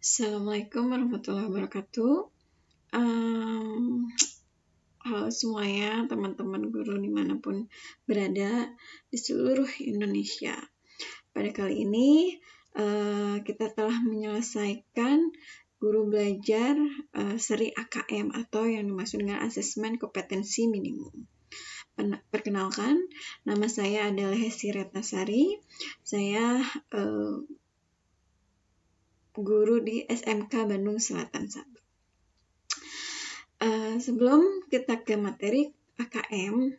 Assalamualaikum warahmatullahi wabarakatuh. Halo semuanya, teman-teman guru dimanapun berada di seluruh Indonesia. Pada kali ini kita telah menyelesaikan guru belajar seri AKM atau yang dimaksud dengan asesmen kompetensi minimum. Perkenalkan, nama saya adalah Hesti Retnasari. Saya guru di SMK Bandung Selatan 1. Sebelum kita ke materi AKM,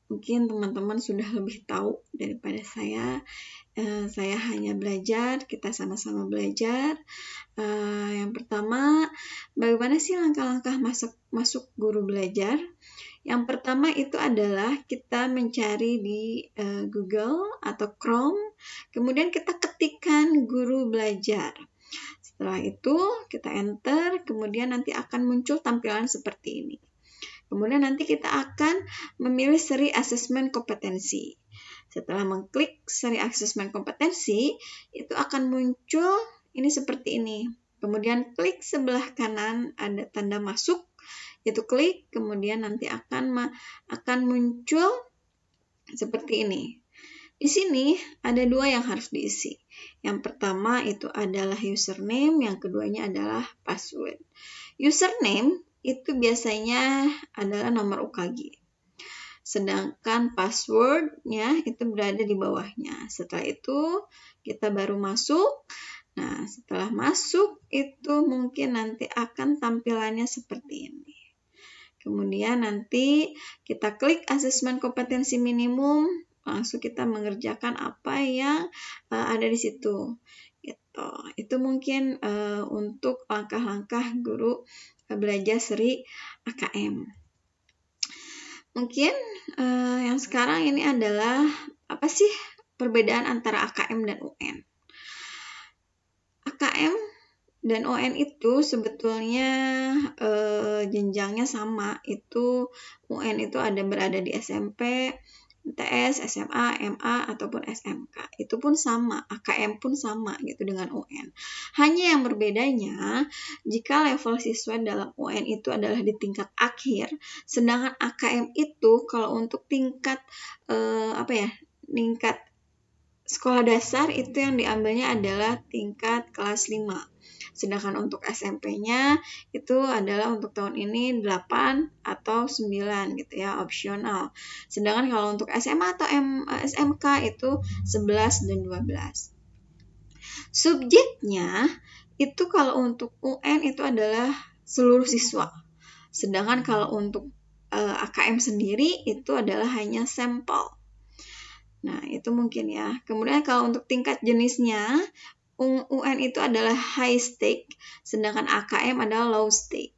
mungkin teman-teman sudah lebih tahu daripada saya. Saya hanya belajar, kita sama-sama belajar. Yang pertama, bagaimana sih langkah-langkah masuk guru belajar? Yang pertama itu adalah kita mencari di Google atau Chrome, kemudian kita ketikkan guru belajar. Setelah itu kita enter, kemudian nanti akan muncul tampilan seperti ini. Kemudian nanti kita akan memilih seri asesmen kompetensi. Setelah mengklik seri asesmen kompetensi, itu akan muncul ini seperti ini. Kemudian klik sebelah kanan ada tanda masuk, itu klik, kemudian nanti akan muncul seperti ini. Di sini ada dua yang harus diisi. Yang pertama itu adalah username, yang keduanya adalah password. Username itu biasanya adalah nomor UKG. Sedangkan passwordnya itu berada di bawahnya. Setelah itu kita baru masuk. Nah, setelah masuk itu mungkin nanti akan tampilannya seperti ini. Kemudian nanti kita klik asesmen kompetensi minimum, langsung kita mengerjakan apa yang ada di situ. Gitu. Itu mungkin untuk langkah-langkah guru belajar seri AKM. Mungkin yang sekarang ini adalah apa sih perbedaan antara AKM dan UN? AKM dan UN itu sebetulnya jenjangnya sama. Itu UN itu berada di SMP, MTS, SMA, MA, ataupun SMK. Itu pun sama, AKM pun sama gitu dengan UN. Hanya yang berbedanya, jika level siswa dalam UN itu adalah di tingkat akhir, sedangkan AKM itu kalau untuk tingkat tingkat sekolah dasar itu yang diambilnya adalah tingkat kelas 5. Sedangkan untuk SMP-nya itu adalah untuk tahun ini 8 atau 9 gitu ya, opsional. Sedangkan kalau untuk SMA atau SMK itu 11 dan 12. Subjeknya itu kalau untuk UN itu adalah seluruh siswa. Sedangkan kalau untuk AKM sendiri itu adalah hanya sampel. Nah, itu mungkin ya. Kemudian kalau untuk tingkat jenisnya, UN itu adalah high stake, sedangkan AKM adalah low stake.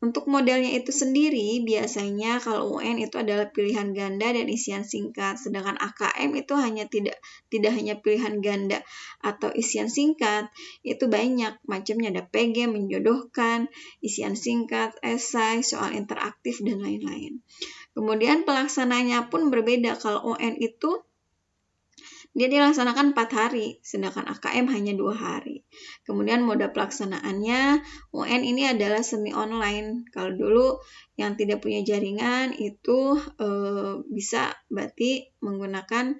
Untuk modelnya itu sendiri, biasanya kalau UN itu adalah pilihan ganda dan isian singkat, sedangkan AKM itu tidak hanya pilihan ganda atau isian singkat, itu banyak macamnya, ada PG, menjodohkan, isian singkat, esai, soal interaktif, dan lain-lain. Kemudian pelaksananya pun berbeda. Kalau UN itu dia dilaksanakan 4 hari, sedangkan AKM hanya 2 hari. Kemudian mode pelaksanaannya, UN ini adalah semi online. Kalau dulu yang tidak punya jaringan itu bisa berarti menggunakan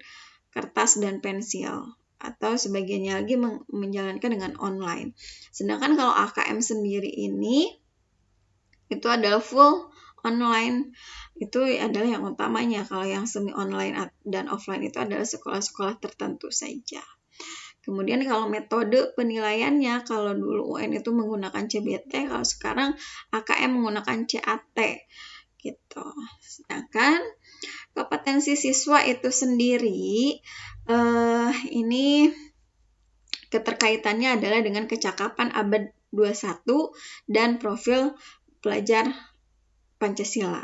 kertas dan pensil. Atau sebagiannya lagi menjalankan dengan online. Sedangkan kalau AKM sendiri ini, itu adalah full online. Itu adalah yang utamanya. Kalau yang semi online dan offline itu adalah sekolah-sekolah tertentu saja. Kemudian kalau metode penilaiannya, kalau dulu UN itu menggunakan CBT, kalau sekarang AKM menggunakan CAT gitu. Sedangkan kompetensi siswa itu sendiri ini keterkaitannya adalah dengan kecakapan abad 21 dan profil pelajar Pancasila.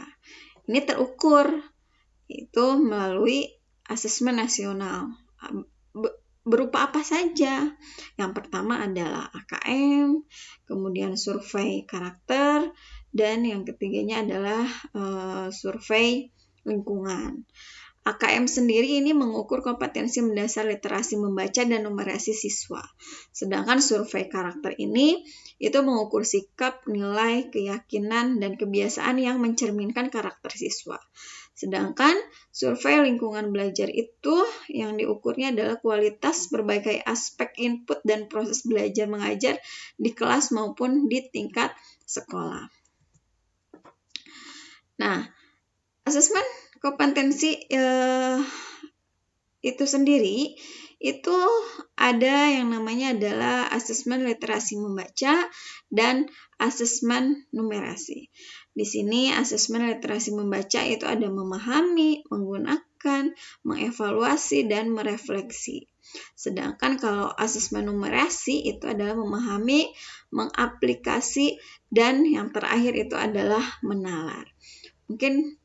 Ini terukur itu melalui asesmen nasional. Berupa apa saja? Yang pertama adalah AKM, kemudian survei karakter, dan yang ketiganya adalah survei lingkungan. AKM sendiri ini mengukur kompetensi mendasar literasi membaca dan numerasi siswa. Sedangkan survei karakter ini itu mengukur sikap, nilai, keyakinan, dan kebiasaan yang mencerminkan karakter siswa. Sedangkan survei lingkungan belajar itu yang diukurnya adalah kualitas berbagai aspek input dan proses belajar mengajar di kelas maupun di tingkat sekolah. Nah, asesmen kompetensi itu sendiri itu ada yang namanya adalah asesmen literasi membaca dan asesmen numerasi. Di sini asesmen literasi membaca itu ada memahami, menggunakan, mengevaluasi, dan merefleksi. Sedangkan kalau asesmen numerasi itu adalah memahami, mengaplikasi, dan yang terakhir itu adalah menalar. Mungkin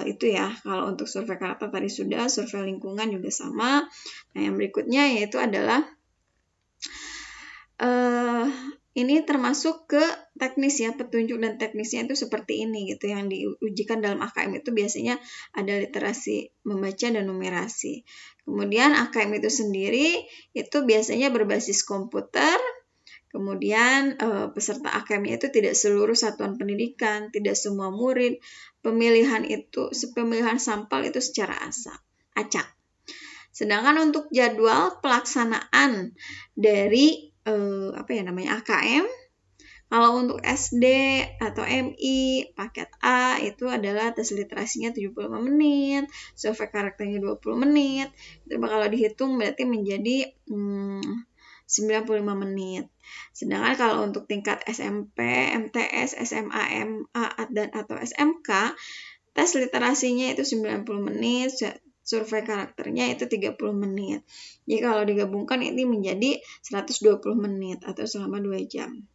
itu ya, kalau untuk survei karakter tadi sudah, survei lingkungan juga sama. Nah, yang berikutnya yaitu adalah ini termasuk ke teknis ya, petunjuk dan teknisnya itu seperti ini gitu. Yang diujikan dalam AKM itu biasanya ada literasi membaca dan numerasi. Kemudian AKM itu sendiri itu biasanya berbasis komputer. Kemudian peserta AKM-nya itu tidak seluruh satuan pendidikan, tidak semua murid. Pemilihan sampel itu secara acak. Sedangkan untuk jadwal pelaksanaan dari AKM, kalau untuk SD atau MI paket A itu adalah tes literasinya 75 menit, survei karakternya 20 menit. Itu kalau dihitung berarti menjadi 95 menit. Sedangkan kalau untuk tingkat SMP, MTS, SMA, MA, dan atau SMK, tes literasinya itu 90 menit, survei karakternya itu 30 menit. Jadi kalau digabungkan ini menjadi 120 menit atau selama 2 jam.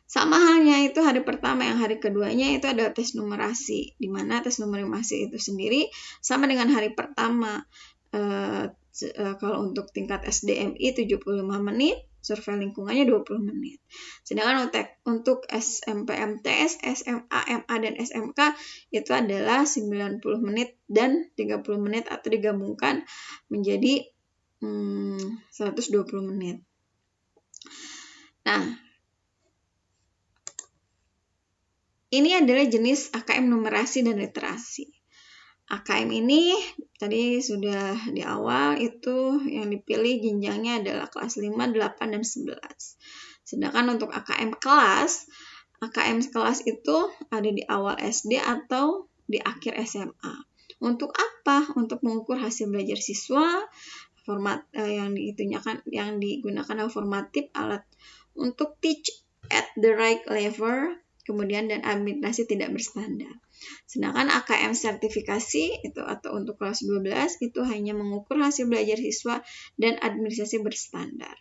Sama halnya itu hari pertama, yang hari keduanya itu ada tes numerasi, di mana tes numerasi itu sendiri sama dengan hari pertama. Kalau untuk tingkat SDMI 75 menit, survei lingkungannya 20 menit. Sedangkan untuk SMP, MTS, SMA, MA, dan SMK itu adalah 90 menit dan 30 menit atau digabungkan menjadi 120 menit. Nah, ini adalah jenis AKM numerasi dan literasi. AKM ini tadi sudah di awal itu yang dipilih jenjangnya adalah kelas 5, 8, dan 11. Sedangkan untuk AKM kelas itu ada di awal SD atau di akhir SMA. Untuk apa? Untuk mengukur hasil belajar siswa, format yang digunakan adalah formatif, alat untuk teach at the right level, kemudian dan administrasi tidak berstandar. Sedangkan AKM sertifikasi itu atau untuk kelas 12 itu hanya mengukur hasil belajar siswa dan administrasi berstandar.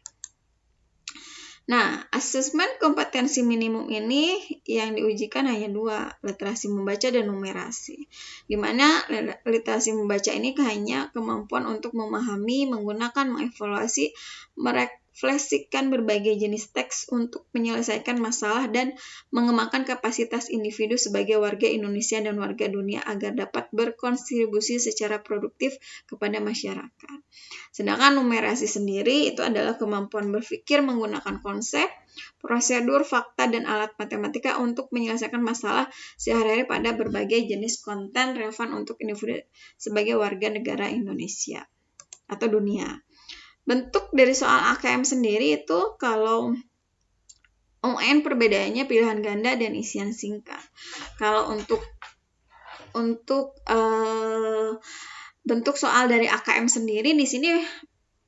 Nah, asesmen kompetensi minimum ini yang diujikan hanya 2, literasi membaca dan numerasi. Di mana literasi membaca ini hanya kemampuan untuk memahami, menggunakan, mengevaluasi, merefleksikan berbagai jenis teks untuk menyelesaikan masalah dan mengembangkan kapasitas individu sebagai warga Indonesia dan warga dunia agar dapat berkontribusi secara produktif kepada masyarakat. Sedangkan numerasi sendiri itu adalah kemampuan berpikir menggunakan konsep, prosedur, fakta, dan alat matematika untuk menyelesaikan masalah sehari-hari pada berbagai jenis konten relevan untuk individu sebagai warga negara Indonesia atau dunia. Bentuk dari soal AKM sendiri itu kalau UN perbedaannya pilihan ganda dan isian singkat. Kalau untuk bentuk soal dari AKM sendiri di sini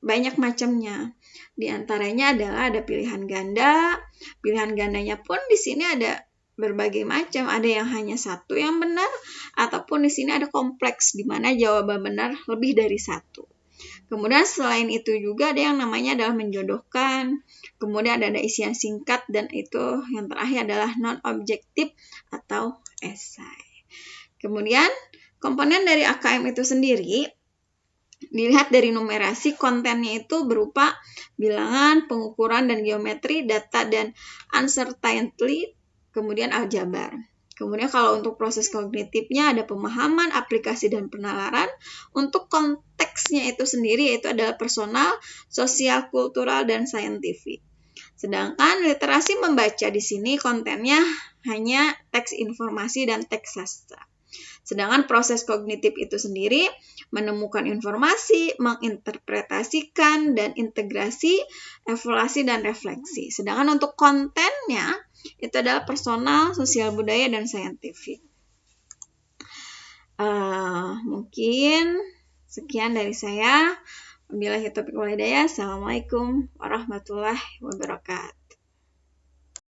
banyak macamnya. Di antaranya adalah ada pilihan ganda. Pilihan gandanya pun di sini ada berbagai macam. Ada yang hanya satu yang benar, ataupun di sini ada kompleks di mana jawaban benar lebih dari satu. Kemudian selain itu juga ada yang namanya adalah menjodohkan. Kemudian ada isian singkat, dan itu yang terakhir adalah non-objektif atau esai. Kemudian komponen dari AKM itu sendiri dilihat dari numerasi, kontennya itu berupa bilangan, pengukuran dan geometri, data dan uncertainty, kemudian aljabar. Kemudian kalau untuk proses kognitifnya ada pemahaman, aplikasi, dan penalaran. Untuk konteksnya itu sendiri yaitu adalah personal, sosial, kultural, dan saintifik. Sedangkan literasi membaca di sini kontennya hanya teks informasi dan teks sastra. Sedangkan proses kognitif itu sendiri menemukan informasi, menginterpretasikan, dan integrasi, evaluasi, dan refleksi. Sedangkan untuk kontennya itu adalah personal, sosial budaya, dan saintifik. Mungkin sekian dari saya. Wabillahi taufiq wal hidayah. Assalamualaikum warahmatullahi wabarakatuh.